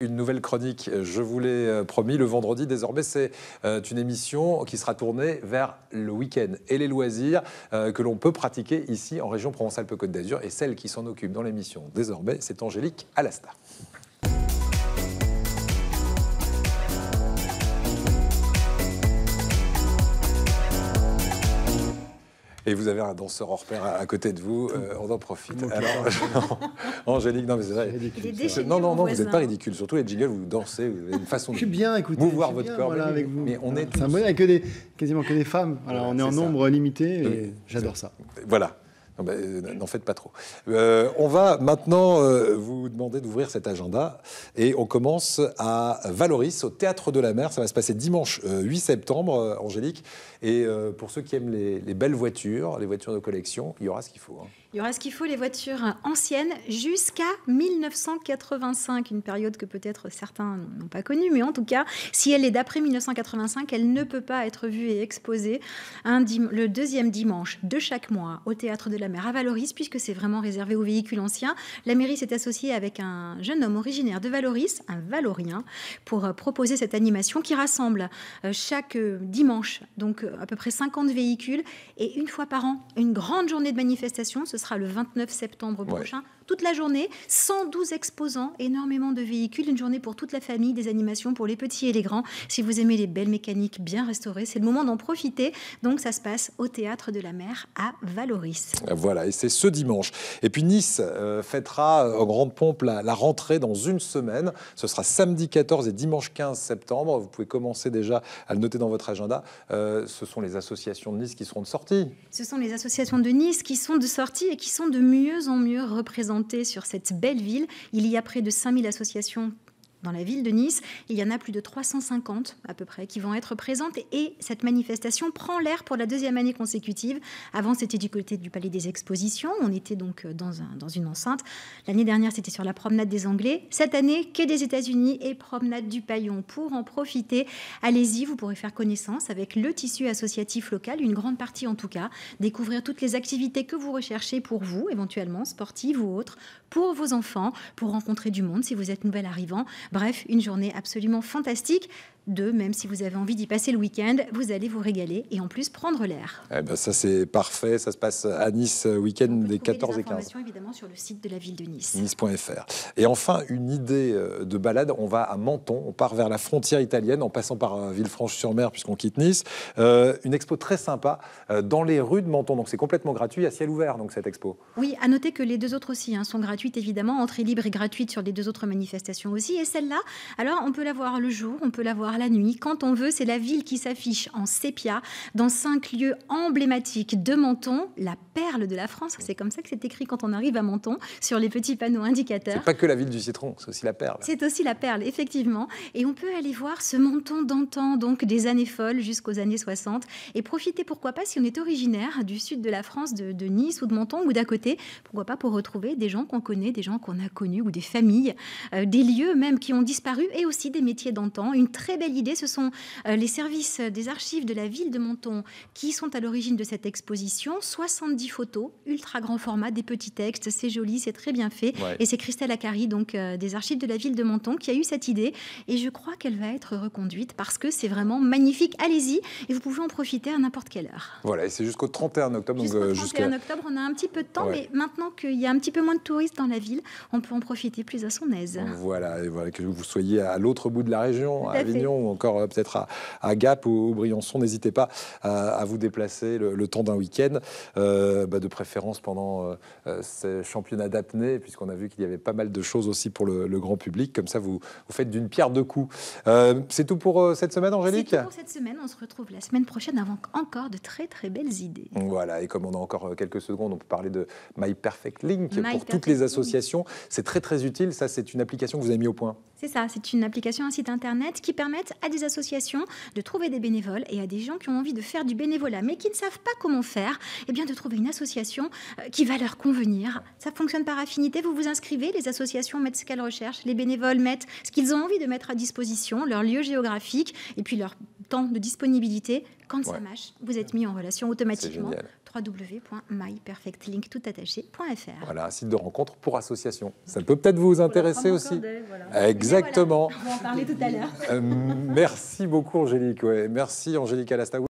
Une nouvelle chronique, je vous l'ai promis, le vendredi. Désormais, c'est une émission qui sera tournée vers le week-end et les loisirs que l'on peut pratiquer ici en région Provence-Alpes-Côte d'Azur. Et celle qui s'en occupe dans l'émission, désormais, c'est Angélique Alasta. Et vous avez un danseur hors pair à côté de vous, on en profite. Alors, Angélique, non mais c'est vrai. Non, vous n'êtes pas ridicule. Surtout les jingles, vous dansez, vous avez une façon de mouvoir votre corps. Voilà, avec vous. Mais on est tous... C'est un modèle avec quasiment que des femmes. Alors, on est en nombre limité et j'adore ça. Voilà. N'en faites pas trop. On va maintenant vous demander d'ouvrir cet agenda et on commence à Valoris, au Théâtre de la Mer. Ça va se passer dimanche 8 septembre, Angélique. Et pour ceux qui aiment les belles voitures, les voitures de collection, il y aura ce qu'il faut. Il y aura ce qu'il faut, les voitures anciennes jusqu'à 1985, une période que peut-être certains n'ont pas connue, mais en tout cas, si elle est d'après 1985, elle ne peut pas être vue et exposée le deuxième dimanche de chaque mois au Théâtre de la Mer à Valoris, puisque c'est vraiment réservé aux véhicules anciens. La mairie s'est associée avec un jeune homme originaire de Valoris, un Valorien, pour proposer cette animation qui rassemble chaque dimanche, donc à peu près 50 véhicules, et une fois par an, une grande journée de manifestation. Ce sera le 29 septembre prochain, toute la journée, 112 exposants, énormément de véhicules, une journée pour toute la famille, des animations pour les petits et les grands. Si vous aimez les belles mécaniques bien restaurées, c'est le moment d'en profiter. Donc ça se passe au Théâtre de la Mer à Valoris. Voilà, et c'est ce dimanche. Et puis Nice fêtera en grande pompe la rentrée dans une semaine. Ce sera samedi 14 et dimanche 15 septembre. Vous pouvez commencer déjà à le noter dans votre agenda. Ce sont les associations de Nice qui seront de sortie. Ce sont les associations de Nice qui sont de sortie et qui sont de mieux en mieux représentées sur cette belle ville. Il y a près de 5000 associations dans la ville de Nice. Il y en a plus de 350 à peu près qui vont être présentes et cette manifestation prend l'air pour la deuxième année consécutive. Avant, c'était du côté du Palais des Expositions. On était donc dans une enceinte. L'année dernière, c'était sur la promenade des Anglais. Cette année, quai des États-Unis et promenade du Paillon. Pour en profiter, allez-y, vous pourrez faire connaissance avec le tissu associatif local, une grande partie en tout cas, découvrir toutes les activités que vous recherchez pour vous, éventuellement sportives ou autres, pour vos enfants, pour rencontrer du monde si vous êtes nouvel arrivant. Bref, une journée absolument fantastique. Même si vous avez envie d'y passer le week-end, vous allez vous régaler et en plus prendre l'air. Eh ben ça c'est parfait, ça se passe à Nice week-end des 14 et 15. Informations évidemment sur le site de la ville de Nice. Nice.fr. Et enfin, une idée de balade, on va à Menton, on part vers la frontière italienne en passant par Villefranche-sur-Mer puisqu'on quitte Nice. Une expo très sympa dans les rues de Menton, donc c'est complètement gratuit, à ciel ouvert donc cette expo. Oui, à noter que les deux autres aussi sont gratuites évidemment, entrée libre et gratuite sur les deux autres manifestations aussi. Et celle-là, alors on peut la voir le jour, on peut la voir la nuit, quand on veut. C'est la ville qui s'affiche en sépia dans 5 lieux emblématiques de Menton, la perle de la France. C'est comme ça que c'est écrit quand on arrive à Menton, sur les petits panneaux indicateurs. C'est pas que la ville du citron, c'est aussi la perle. C'est aussi la perle, effectivement. Et on peut aller voir ce Menton d'antan, donc des années folles jusqu'aux années 60, et profiter, pourquoi pas, si on est originaire du sud de la France, de Nice ou de Menton ou d'à côté, pourquoi pas pour retrouver des gens qu'on connaît, des gens qu'on a connus ou des familles, des lieux même qui ont disparu et aussi des métiers d'antan. Une très belle idée, ce sont les services des archives de la ville de Menton qui sont à l'origine de cette exposition. 70 photos, ultra grand format, des petits textes, c'est joli, c'est très bien fait. Ouais. Et c'est Christelle Acari, donc des archives de la ville de Menton, qui a eu cette idée. Et je crois qu'elle va être reconduite parce que c'est vraiment magnifique. Allez-y et vous pouvez en profiter à n'importe quelle heure. Voilà, et c'est jusqu'au 31 octobre. Jusqu'au 31 octobre, on a un petit peu de temps, mais maintenant qu'il y a un petit peu moins de touristes dans la ville, on peut en profiter plus à son aise. Voilà, et voilà, que vous soyez à l'autre bout de la région, à Avignon, ou encore peut-être à Gap ou Briançon, n'hésitez pas à vous déplacer le temps d'un week-end, de préférence pendant ces championnats d'apnée, puisqu'on a vu qu'il y avait pas mal de choses aussi pour le grand public. Comme ça, vous faites d'une pierre deux coups. C'est tout pour cette semaine, Angélique ? C'est tout pour cette semaine. On se retrouve la semaine prochaine avec encore de très, très belles idées. Voilà, et comme on a encore quelques secondes, on peut parler de My Perfect Link pour toutes les associations. C'est très, très utile. Ça, c'est une application que vous avez mis au point. C'est ça, c'est une application, un site internet qui permet à des associations de trouver des bénévoles et à des gens qui ont envie de faire du bénévolat mais qui ne savent pas comment faire, eh bien de trouver une association qui va leur convenir. Ça fonctionne par affinité, vous vous inscrivez, les associations mettent ce qu'elles recherchent, les bénévoles mettent ce qu'ils ont envie de mettre à disposition, leur lieu géographique et puis leur temps de disponibilité. Quand ça marche, vous êtes mis en relation automatiquement. www.myperfectlinktoutattaché.fr. Voilà, un site de rencontre pour associations. Ça peut peut-être vous intéresser aussi. Voilà. Exactement. Voilà, on va en parler tout à l'heure. Merci beaucoup, Angélique. Ouais, merci, Angélique Alastaoui.